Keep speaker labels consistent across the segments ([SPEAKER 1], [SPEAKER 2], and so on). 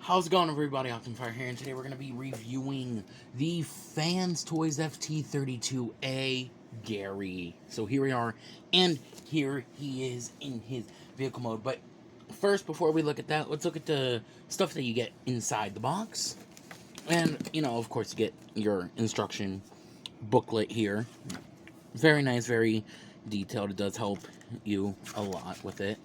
[SPEAKER 1] How's it going, everybody? Optimfire here, and today we're going to be reviewing the Fanstoys FT-32A Gehry. So here we are, and here he is in his vehicle mode. But first, before we look at that, let's look at the stuff that you get inside the box. And, of course, you get your instruction booklet here. Very nice, very detailed. It does help you a lot with it.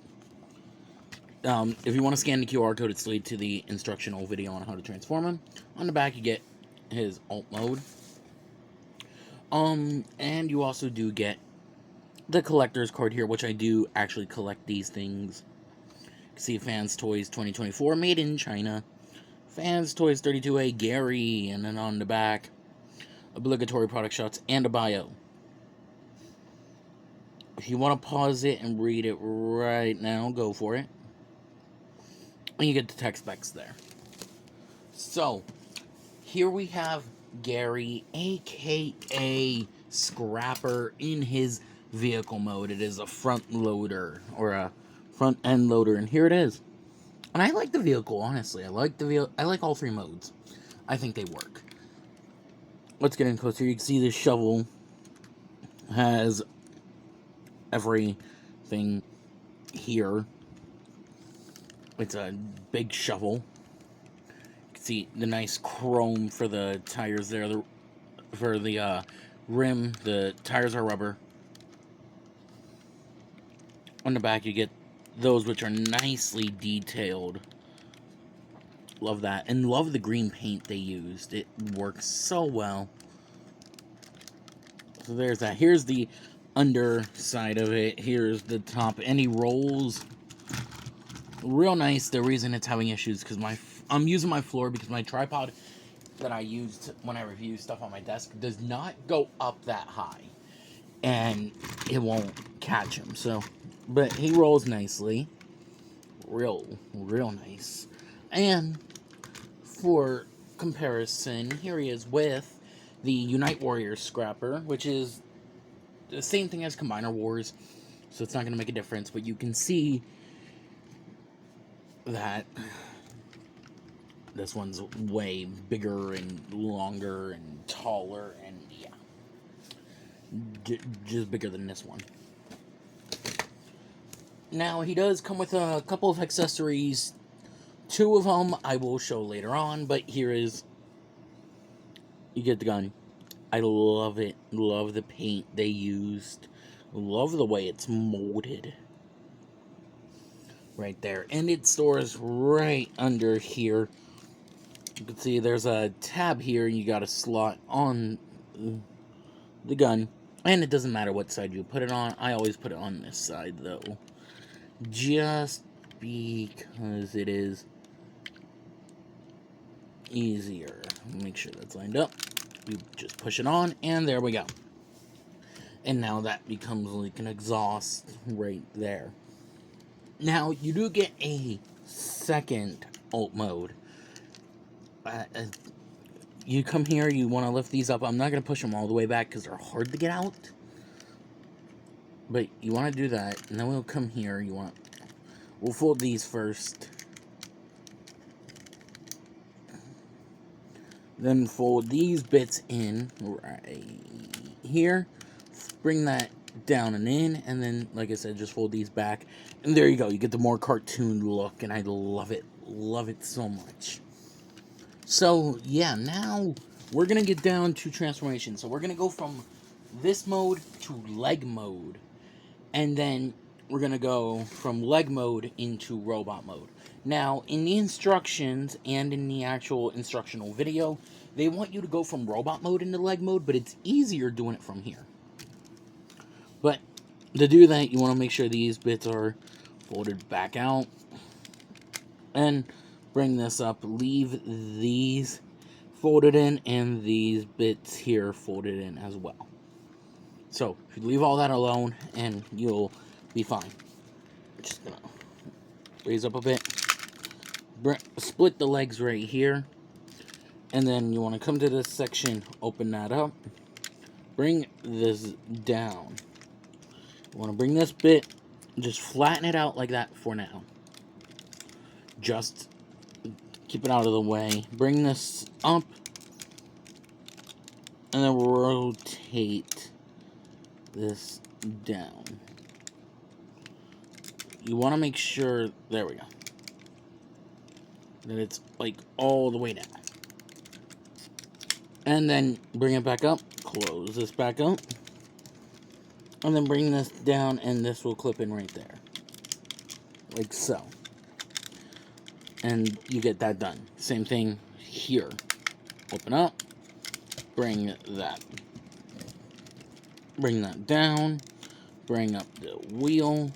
[SPEAKER 1] If you want to scan the QR code, it's linked to the instructional video on how to transform him. On the back, you get his alt mode. And you also do get the collector's card here, which I do actually collect these things. You can see Fanstoys 2024, made in China. Fanstoys 32A Gehry, and then on the back, obligatory product shots and a bio. If you want to pause it and read it right now, go for it. And you get the text specs there. So, here we have Gehry, aka Scrapper, in his vehicle mode. It is a front loader, or a front end loader, and here it is. And I like the vehicle, honestly. I like all three modes. I think they work. Let's get in closer. You can see this shovel has everything here. It's a big shovel. You can see the nice chrome for the tires there. For the rim, the tires are rubber. On the back, you get those which are nicely detailed. Love that. And love the green paint they used. It works so well. So there's that. Here's the underside of it. Here's the top. Any rolls. Real nice. The reason it's having issues because I'm using my floor because my tripod that I used when I review stuff on my desk does not go up that high, and it won't catch him. So, but he rolls nicely, real nice. And for comparison, here he is with the Unite Warriors Scrapper, which is the same thing as Combiner Wars, so it's not going to make a difference. But you can see that this one's way bigger and longer and taller, and yeah, just bigger than this one. Now, he does come with a couple of accessories. Two of them I will show later on, but here is, you get the gun. I love it. Love the paint they used. Love the way it's molded. Right there. And it stores right under here. You can see there's a tab here. You got a slot on the gun. And it doesn't matter what side you put it on. I always put it on this side, though. Just because it is easier. Make sure that's lined up. You just push it on, and there we go. And now that becomes like an exhaust right there. Now, you do get a second alt mode. You come here, you want to lift these up. I'm not going to push them all the way back because they're hard to get out. But you want to do that, and then we'll come here. We'll fold these first. Then fold these bits in right here. Bring that down and in, and then, like I said, just fold these back. And there you go. You get the more cartoon look, and I love it. Love it so much. So, yeah, now we're going to get down to transformation. So we're going to go from this mode to leg mode. And then we're going to go from leg mode into robot mode. Now, in the instructions and in the actual instructional video, they want you to go from robot mode into leg mode, but it's easier doing it from here. But to do that, you want to make sure these bits are folded back out. And bring this up. Leave these folded in and these bits here folded in as well. So, if you leave all that alone, and you'll be fine. Just gonna raise up a bit. Split the legs right here. And then you want to come to this section, open that up. Bring this down. You want to bring this bit, just flatten it out like that for now. Just keep it out of the way. Bring this up, and then rotate this down. You want to make sure, there we go, that it's like all the way down. And then bring it back up, close this back up, and then bring this down, and this will clip in right there. Like so. And you get that done. Same thing here. Open up, bring that down, bring up the wheel,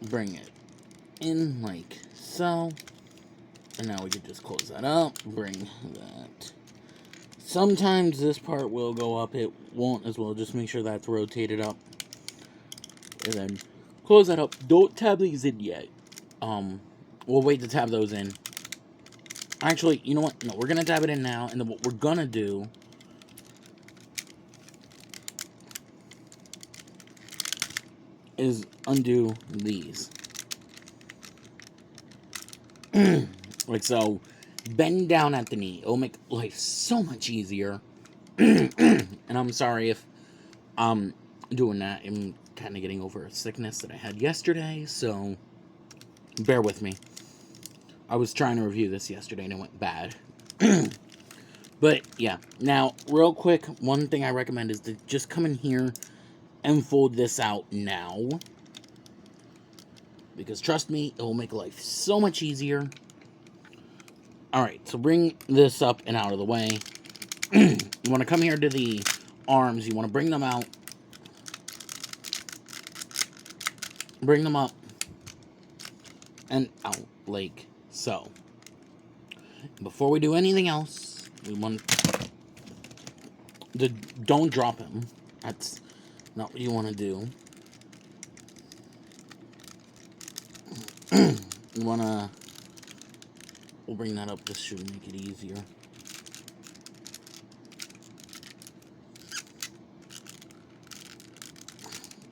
[SPEAKER 1] bring it in like so, and now we can just close that up, bring that. Sometimes this part will go up, it won't as well. Just make sure that's rotated up, and then close that up. Don't tab these in yet. We'll wait to tab those in. Actually, you know what? No, we're gonna tab it in now, and then what we're gonna do is undo these. Like so. Bend down at the knee. It'll make life so much easier. And I'm sorry if I'm doing that. I'm kind of getting over a sickness that I had yesterday, so bear with me. I was trying to review this yesterday and it went bad. But yeah, now real quick, one thing I recommend is to just come in here and fold this out now, because trust me, it will make life so much easier. Alright, so bring this up and out of the way. You want to come here to the arms. You want to bring them out. Bring them up. And out, like so. Before we do anything else, we want to... Don't drop him. That's not what you want to do. You want to... We'll bring that up. This should make it easier.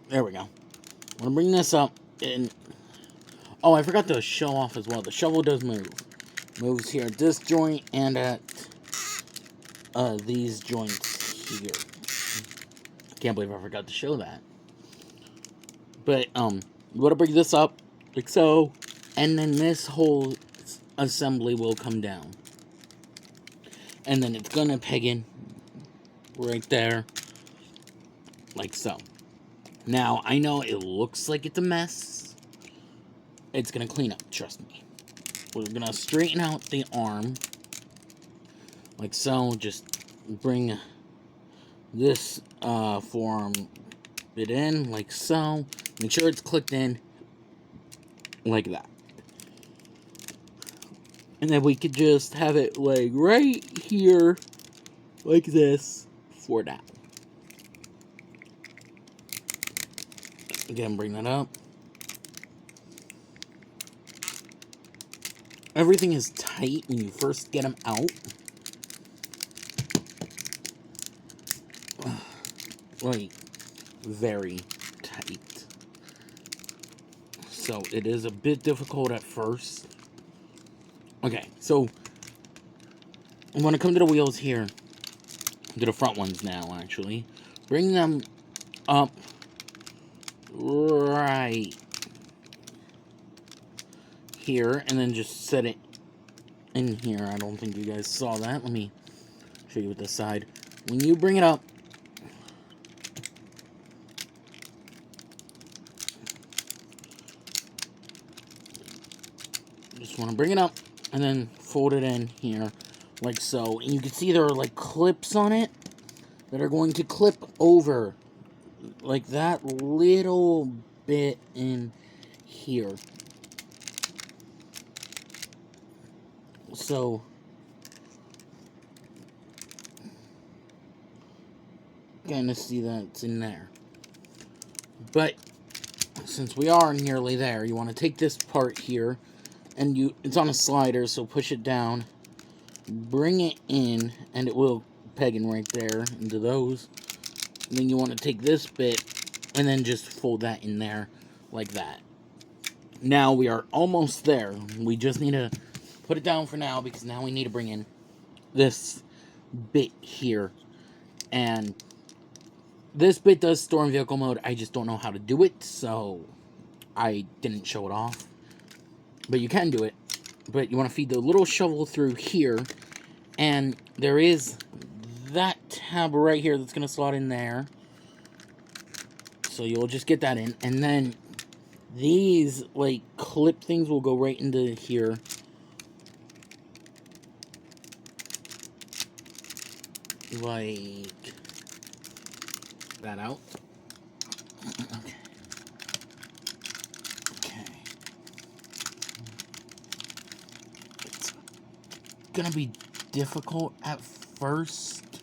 [SPEAKER 1] There we go. I'm going to bring this up. And oh, I forgot to show off as well. The shovel does move. Moves here at this joint and at these joints here. Can't believe I forgot to show that. But, you want to bring this up like so. And then this whole assembly will come down. And then it's going to peg in right there. Like so. Now, I know it looks like it's a mess. It's going to clean up, trust me. We're going to straighten out the arm. Like so. Just bring this forearm bit in, like so. Make sure it's clicked in. Like that. And then we could just have it like right here. Like this. For now. Again, bring that up. Everything is tight when you first get them out. Like, very tight. So, it is a bit difficult at first. Okay, so, I'm going to come to the wheels here. To the front ones now, actually. Bring them up. Right here, and then just set it in here. I don't think you guys saw that. Let me show you with this side. When you bring it up, just want to bring it up and then fold it in here like so. And you can see there are like clips on it that are going to clip over like that little bit in here. So, kind of see that it's in there. But, since we are nearly there, you want to take this part here, and it's on a slider, so push it down, bring it in, and it will peg in right there into those. And then you want to take this bit, and then just fold that in there, like that. Now we are almost there. We just need to put it down for now, because now we need to bring in this bit here. And this bit does store in vehicle mode. I just don't know how to do it, so I didn't show it off. But you can do it. But you want to feed the little shovel through here. And there is that tab right here that's going to slot in there. So you'll just get that in. And then these, like, clip things will go right into here. Like that out. Okay. Okay. It's gonna be difficult at first.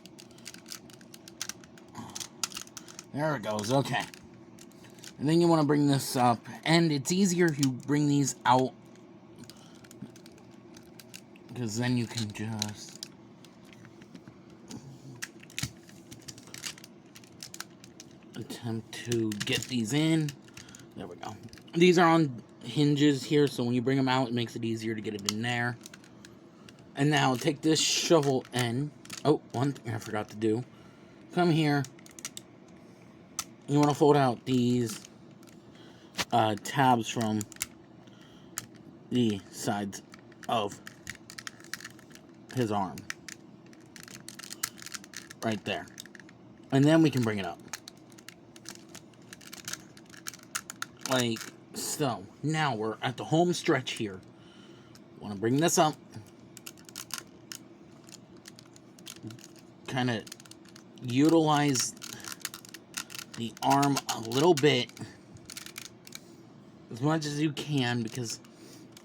[SPEAKER 1] There it goes. Okay. And then you want to bring this up, and it's easier if you bring these out, because then you can just attempt to get these in. There we go. These are on hinges here, so when you bring them out, it makes it easier to get it in there. And now take this shovel end. Oh, one thing I forgot to do. Come here. You want to fold out these tabs from the sides of his arm. Right there. And then we can bring it up. Like so. Now we're at the home stretch here. Want to bring this up. Kind of utilize the arm a little bit. As much as you can, because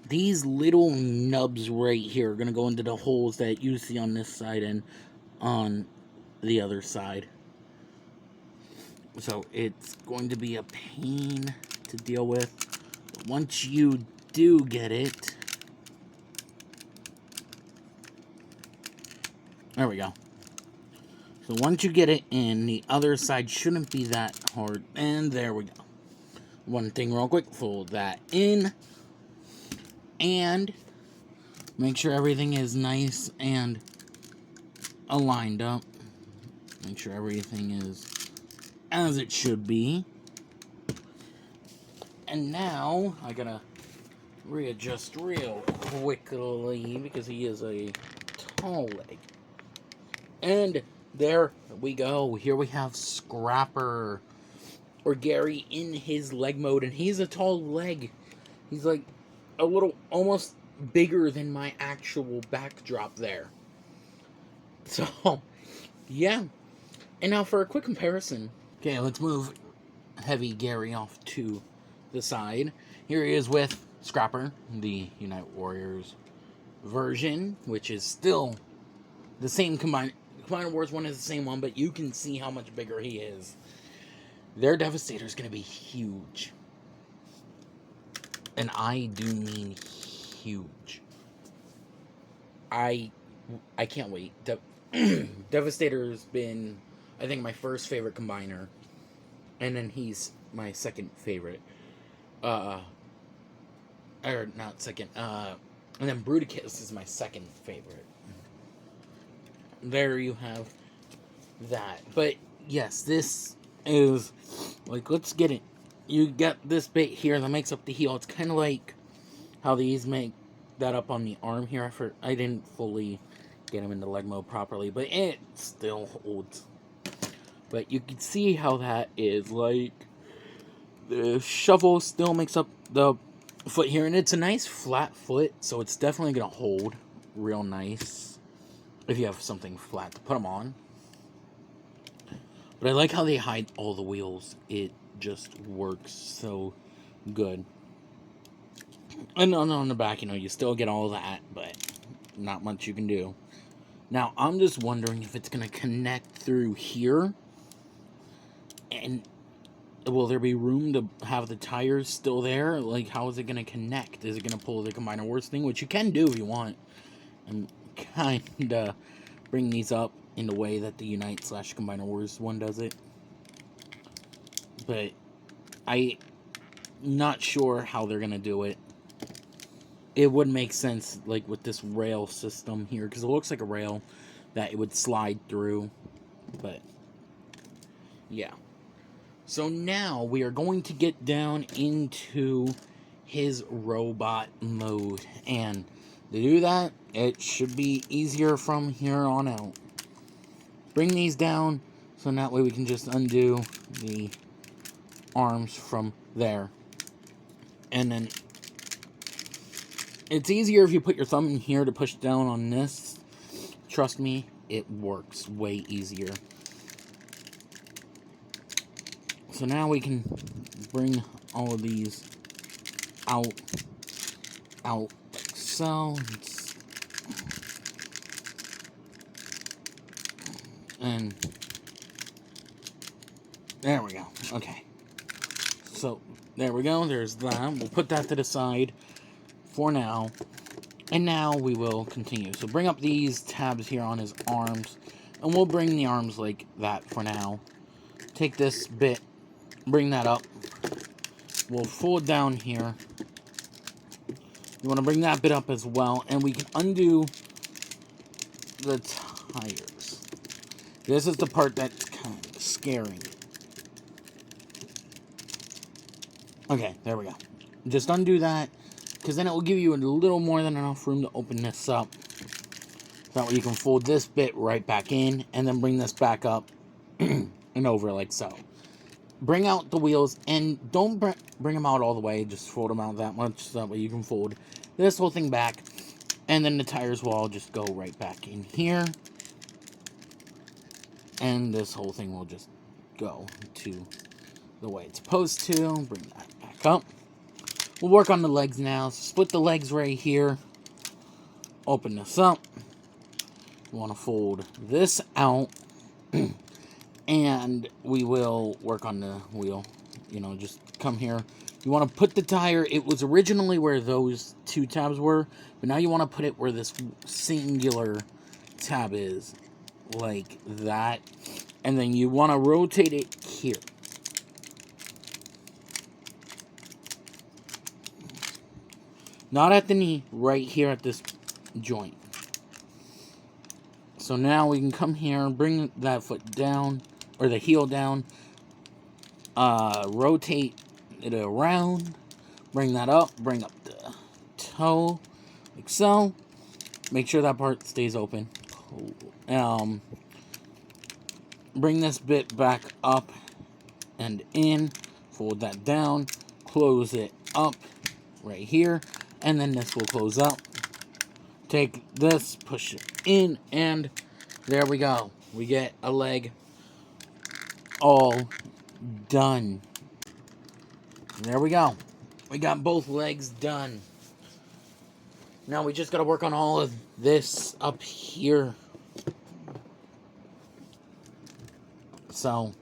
[SPEAKER 1] these little nubs right here are going to go into the holes that you see on this side and on the other side. So it's going to be a pain to deal with. But once you do get it, there we go. So once you get it in, the other side shouldn't be that hard. And there we go. One thing real quick, fold that in. And make sure everything is nice and aligned up. Make sure everything is as it should be. And now, I gotta readjust real quickly, because he is a tall leg. And there we go. Here we have Scrapper, or Gehry, in his leg mode. And he's a tall leg. He's like a little, almost bigger than my actual backdrop there. So, yeah. And now for a quick comparison. Okay, let's move Heavy Gehry off to the side. Here he is with Scrapper, the Unite Warriors version, which is still the same Combiner Wars one is the same one, but you can see how much bigger he is. Their Devastator is going to be huge. And I do mean huge. I can't wait. Devastator's been, I think, my first favorite Combiner. And then he's my second favorite. Or not second. And then Bruticus is my second favorite. There you have that. But yes, this is like, let's get it. You got this bit here that makes up the heel. It's kind of like how these make that up on the arm here. I didn't fully get him into leg mode properly, but it still holds. But you can see how that is. Like, the shovel still makes up the foot here, and it's a nice flat foot, so it's definitely going to hold real nice if you have something flat to put them on. But I like how they hide all the wheels. It just works so good. And on the back, you still get all that, but not much you can do. Now, I'm just wondering if it's going to connect through here. And will there be room to have the tires still there? Like, how is it going to connect? Is it going to pull the Combiner Wars thing? Which you can do if you want. And kind of bring these up in the way that the Unite / Combiner Wars one does it. But I Not sure how they're gonna do it. It would make sense, like, with this rail system here, because it looks like a rail that it would slide through, but yeah. So now we are going to get down into his robot mode, and to do that, it should be easier from here on out. Bring these down, so that way we can just undo the arms from there. And then it's easier if you put your thumb in here to push down on this. Trust me, it works way easier. So now we can bring all of these out, so, and there we go. Okay. So, there we go. There's that. We'll put that to the side for now. And now we will continue. So bring up these tabs here on his arms. And we'll bring the arms like that for now. Take this bit. Bring that up. We'll fold down here. You want to bring that bit up as well. And we can undo the tires. This is the part that's kind of scary. Okay, there we go. Just undo that, because then it will give you a little more than enough room to open this up. That way you can fold this bit right back in, and then bring this back up and over like so. Bring out the wheels, and don't bring them out all the way. Just fold them out that much, so that way you can fold this whole thing back. And then the tires will all just go right back in here. And this whole thing will just go to the way it's supposed to. Bring that back up. We'll work on the legs now. So split the legs right here. Open this up. We want to fold this out. And we will work on the wheel. You know, just come here. You want to put the tire. It was originally where those two tabs were. But now you want to put it where this singular tab is. Like that. And then you want to rotate it here. Not at the knee, right here at this joint. So now we can come here, bring that foot down, or the heel down, rotate it around, bring that up, bring up the toe, like so. Make sure that part stays open. Bring this bit back up and in, fold that down, close it up right here. And then this will close up. Take this, push it in, and there we go. We get a leg all done. There we go. We got both legs done. Now we just got to work on all of this up here. So,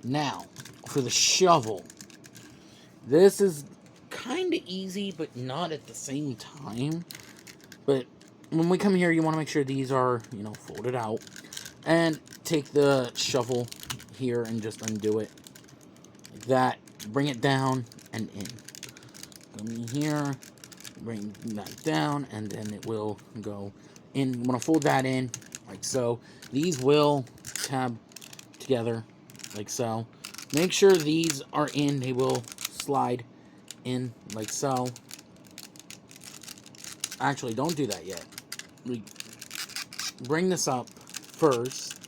[SPEAKER 1] now, for the shovel. This is kind of easy, but not at the same time. But when we come here, you want to make sure these are, you know, folded out. And take the shovel here and just undo it. Like that. Bring it down and in. Come in here. Bring that down. And then it will go in. You want to fold that in like so. These will tab together like so. Make sure these are in. They will slide in like so. Actually, don't do that yet. We bring this up first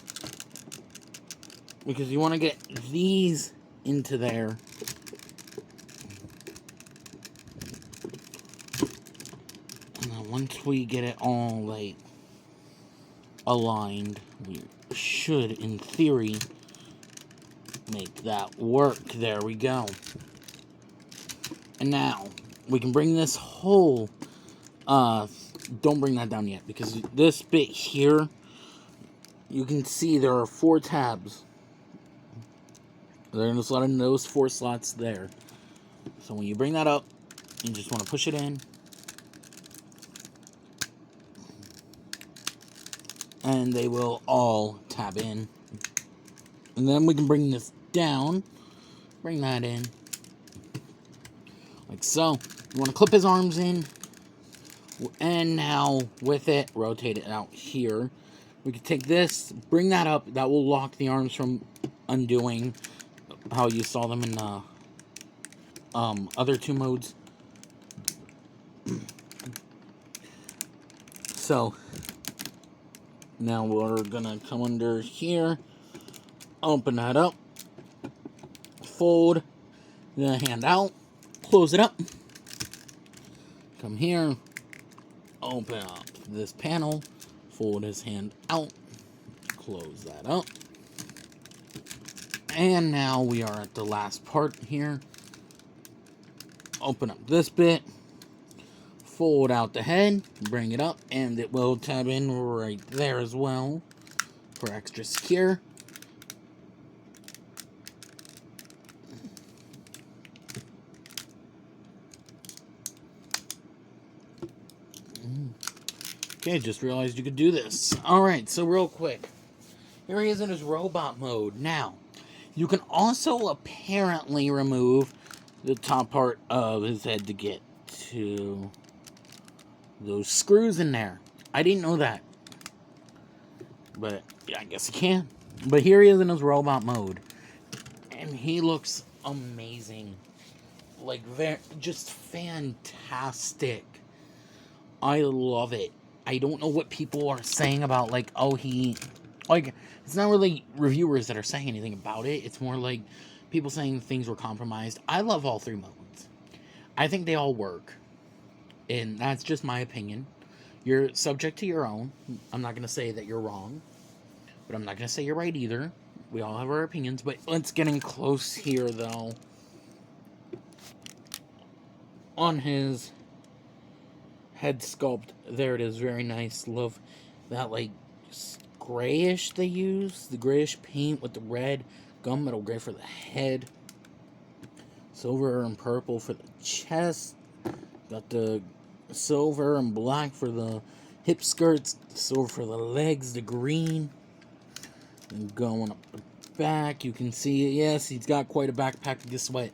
[SPEAKER 1] because you want to get these into there. And then once we get it all like aligned, we should, in theory, make that work. There we go. And now we can bring this whole don't bring that down yet, because this bit here, you can see there are 4 tabs. There's a lot of those 4 slots there. So when you bring that up, you just want to push it in. And they will all tab in. And then we can bring this down. Bring that in. like so. You want to clip his arms in, and now with it, rotate it out here. We can take this, bring that up. That will lock the arms from undoing how you saw them in the other two modes. So now we're gonna come under here, open that up, fold the hand out, close it up, come here, open up this panel, fold his hand out, close that up, and now we are at the last part here. Open up this bit, fold out the head, bring it up, and it will tab in right there as well for extra secure. Okay, just realized you could do this. Alright, so real quick. Here he is in his robot mode. Now, you can also apparently remove the top part of his head to get to those screws in there. I didn't know that. But, yeah, I guess you can. But here he is in his robot mode. And he looks amazing. Like, just fantastic. I love it. I don't know what people are saying about, like, oh, like, it's not really reviewers that are saying anything about it. It's more like people saying things were compromised. I love all three modes. I think they all work. And that's just my opinion. You're subject to your own. I'm not going to say that you're wrong. But I'm not going to say you're right either. We all have our opinions. But let's get in close here, though. On his head sculpt, there it is, very nice. Love that, like, grayish they use, the grayish paint with the red gunmetal gray for the head, silver and purple for the chest, got the silver and black for the hip skirts, silver for the legs, the green, and going up the back, you can see it. Yes, he's got quite a backpack. Guess what?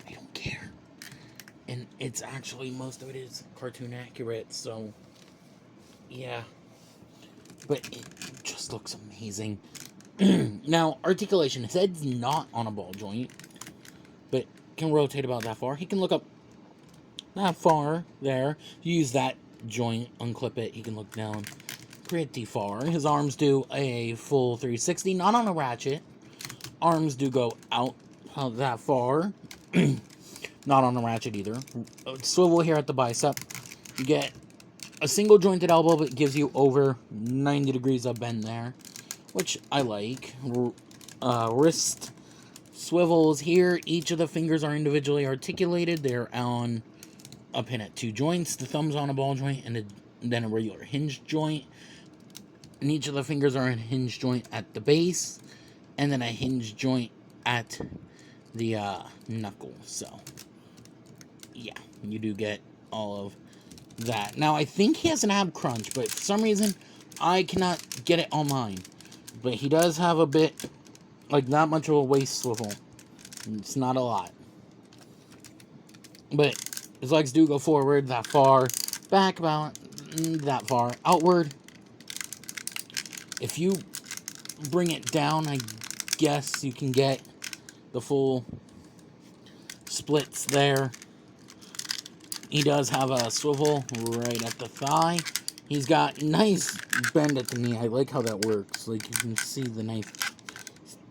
[SPEAKER 1] I don't care. And it's actually, most of it is cartoon accurate, so, yeah. But it just looks amazing. Now, articulation. His head's not on a ball joint, but can rotate about that far. He can look up that far there. You use that joint, unclip it, he can look down pretty far. His arms do a full 360, not on a ratchet. Arms do go out that far. Not on the ratchet either. Swivel here at the bicep. You get a single jointed elbow, but it gives you over 90 degrees of bend there, which I like. Wrist swivels here. Each of the fingers are individually articulated. They're on a pin at two joints. The thumb's on a ball joint, and then a regular hinge joint. And each of the fingers are a hinge joint at the base, and then a hinge joint at the knuckle. So, yeah, you do get all of that. Now, I think he has an ab crunch, but for some reason, I cannot get it on mine. But he does have a bit, like, that much of a waist swivel. It's not a lot. But his legs do go forward that far, back about that far, outward. If you bring it down, I guess you can get the full splits there. He does have a swivel right at the thigh. He's got nice bend at the knee. I like how that works. Like, you can see the nice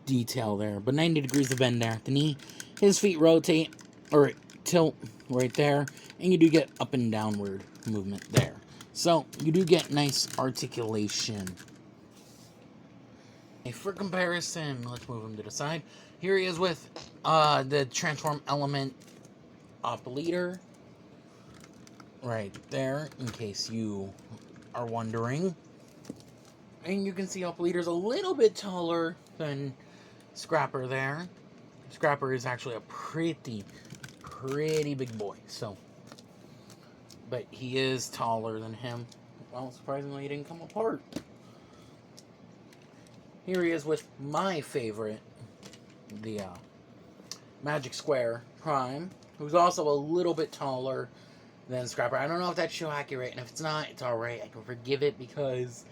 [SPEAKER 1] detail there. But 90 degrees of bend there at the knee. His feet rotate, or tilt right there. And you do get up and downward movement there. So, you do get nice articulation. For comparison, let's move him to the side. Here he is with the transform element up leader. Right there, in case you are wondering. And you can see Up Leader's a little bit taller than Scrapper there. Scrapper is actually a pretty big boy, so. But he is taller than him. Well, surprisingly, he didn't come apart. Here he is with my favorite, the Magic Square Prime. who's also a little bit taller than Scrapper. I don't know if that's show accurate, and if it's not, it's alright. I can forgive it because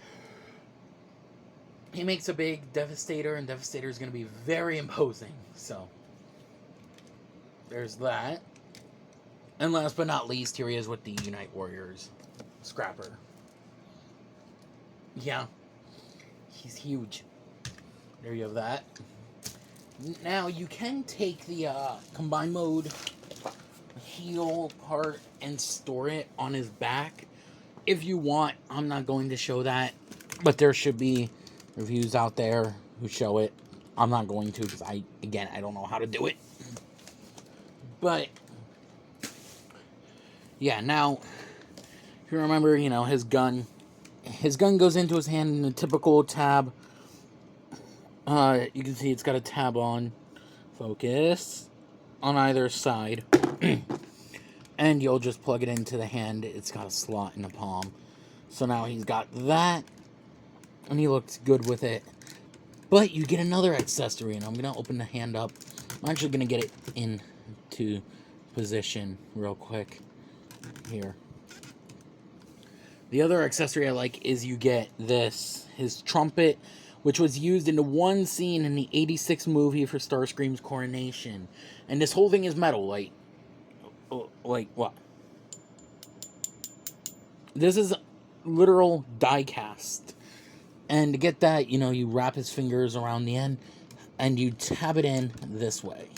[SPEAKER 1] he makes a big Devastator, and Devastator is going to be very imposing. So, there's that. And last but not least, here he is with the Unite Warriors. Scrapper. Yeah. He's huge. There you have that. Now, you can take the combine mode heal part and store it on his back if you want. I'm not going to show that, but there should be reviews out there who show it. I'm not going to because I don't know how to do it. But yeah, now if you remember, his gun goes into his hand in a typical tab. You can see it's got a tab on focus on either side. And you'll just plug it into the hand. It's got a slot in the palm. So now he's got that. And he looks good with it. But you get another accessory. And I'm going to open the hand up. I'm actually going to get it into position real quick. Here. The other accessory I like is you get this. His trumpet, which was used in the one scene in the 86 movie for Starscream's coronation. And this whole thing is metal. Like what? This is literal die cast. And to get that, you wrap his fingers around the end and you tab it in this way.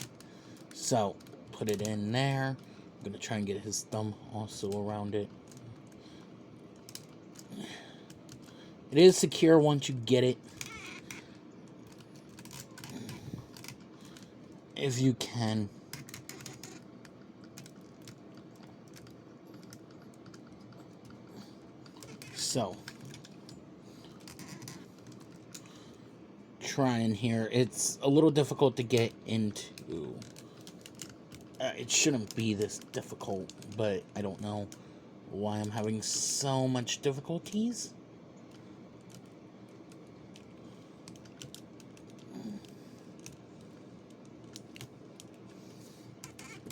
[SPEAKER 1] So, put it in there. I'm going to try and get his thumb also around it. It is secure once you get it. If you can. So, trying here. It's a little difficult to get into. It shouldn't be this difficult, but I don't know why I'm having so much difficulties.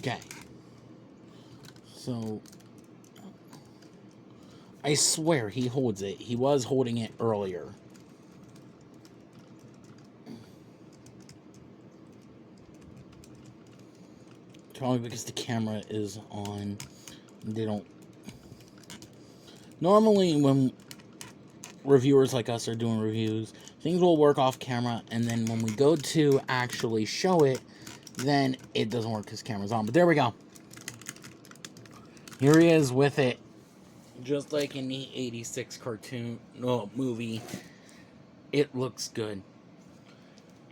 [SPEAKER 1] Okay. So, I swear he holds it. He was holding it earlier. Probably because the camera is on. They don't... Normally, when reviewers like us are doing reviews, things will work off camera, and then when we go to actually show it, then it doesn't work because camera's on. But there we go. Here he is with it. Just like in the 86 cartoon, movie. It looks good.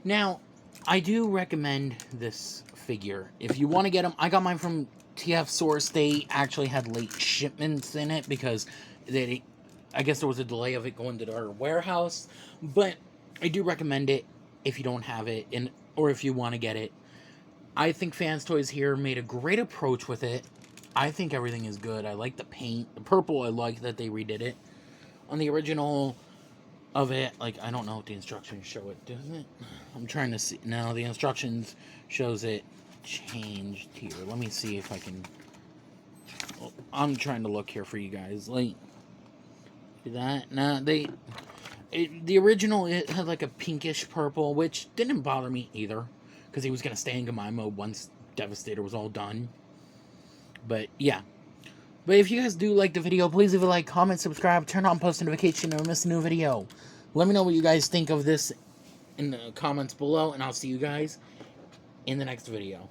[SPEAKER 1] Now, I do recommend this figure. If you want to get them, I got mine from TF Source. They actually had late shipments in it because I guess there was a delay of it going to our warehouse. But I do recommend it if you don't have it, or if you want to get it. I think Fanstoys here made a great approach with it. I think everything is good. I like the paint. The purple, I like that they redid it. On the original of it, I don't know if the instructions show it, doesn't it? I'm trying to see. No, the instructions shows it changed here. Let me see if I can... I'm trying to look here for you guys. See that? Nah, the original, it had a pinkish purple, which didn't bother me either. Because he was going to stay in combine mode once Devastator was all done. But, yeah. But if you guys do like the video, please leave a like, comment, subscribe, turn on post notification, never miss a new video. Let me know what you guys think of this in the comments below, and I'll see you guys in the next video.